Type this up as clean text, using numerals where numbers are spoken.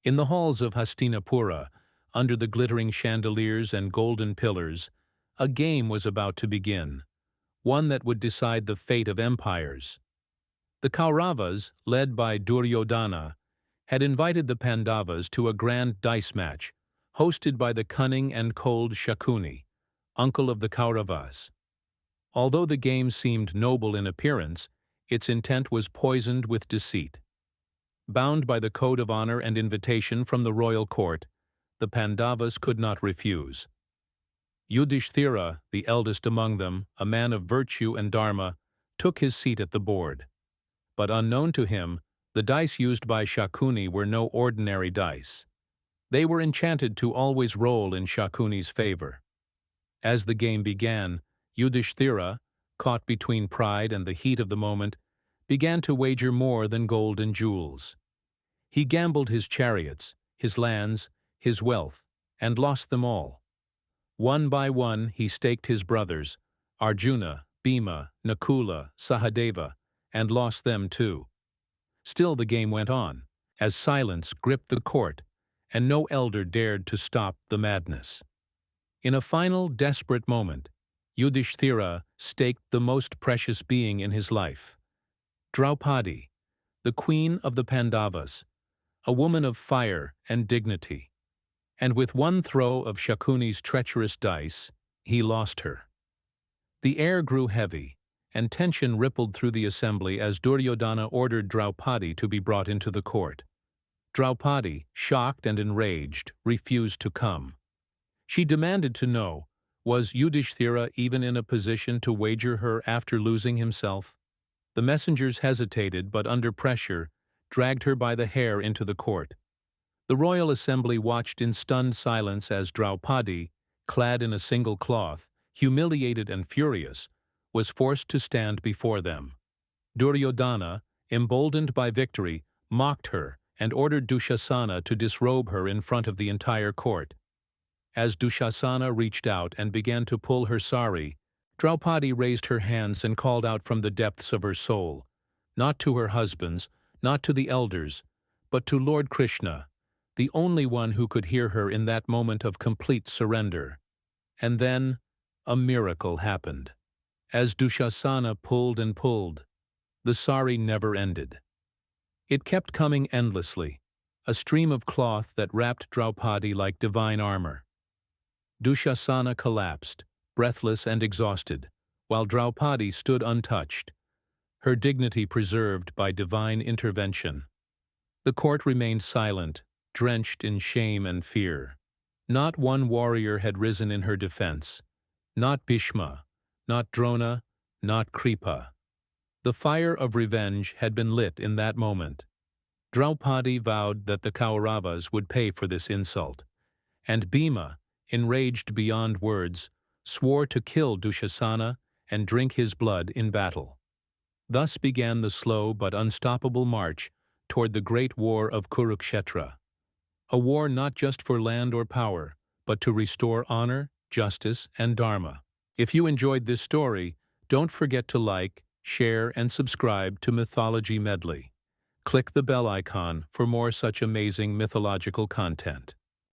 In the halls of Hastinapura, under the glittering chandeliers and golden pillars, a game was about to begin, one that would decide the fate of empires. The Kauravas, led by Duryodhana, had invited the Pandavas to a grand dice match, hosted by the cunning and cold Shakuni, uncle of the Kauravas. Although the game seemed noble in appearance, its intent was poisoned with deceit. Bound by the code of honor and invitation from the royal court, the Pandavas could not refuse. Yudhishthira, the eldest among them, a man of virtue and Dharma, took his seat at the board. But unknown to him, the dice used by Shakuni were no ordinary dice. They were enchanted to always roll in Shakuni's favor. As the game began, Yudhishthira, caught between pride and the heat of the moment, began to wager more than gold and jewels. He gambled his chariots, his lands, his wealth, and lost them all. One by one he staked his brothers, Arjuna, Bhima, Nakula, Sahadeva, and lost them too. Still the game went on, as silence gripped the court, and no elder dared to stop the madness. In a final, desperate moment, Yudhishthira staked the most precious being in his life. Draupadi, the queen of the Pandavas, a woman of fire and dignity. And with one throw of Shakuni's treacherous dice, he lost her. The air grew heavy, and tension rippled through the assembly as Duryodhana ordered Draupadi to be brought into the court. Draupadi, shocked and enraged, refused to come. She demanded to know, was Yudhishthira even in a position to wager her after losing himself? The messengers hesitated, but under pressure, dragged her by the hair into the court. The royal assembly watched in stunned silence as Draupadi, clad in a single cloth, humiliated and furious, was forced to stand before them. Duryodhana, emboldened by victory, mocked her and ordered Dushasana to disrobe her in front of the entire court. As Dushasana reached out and began to pull her sari, Draupadi raised her hands and called out from the depths of her soul, not to her husbands, not to the elders, but to Lord Krishna, the only one who could hear her in that moment of complete surrender. And then, a miracle happened. As Dushasana pulled and pulled, the sari never ended. It kept coming endlessly, a stream of cloth that wrapped Draupadi like divine armor. Dushasana collapsed, breathless and exhausted, while Draupadi stood untouched, her dignity preserved by divine intervention. The court remained silent, drenched in shame and fear. Not one warrior had risen in her defense. Not Bhishma, not Drona, not Kripa. The fire of revenge had been lit in that moment. Draupadi vowed that the Kauravas would pay for this insult, and Bhima, enraged beyond words, swore to kill Dushasana and drink his blood in battle. Thus began the slow but unstoppable march toward the great war of Kurukshetra, a war not just for land or power, but to restore honor, justice, and Dharma. If you enjoyed this story, don't forget to like, share, and subscribe to Mythology Medley. Click the bell icon for more such amazing mythological content.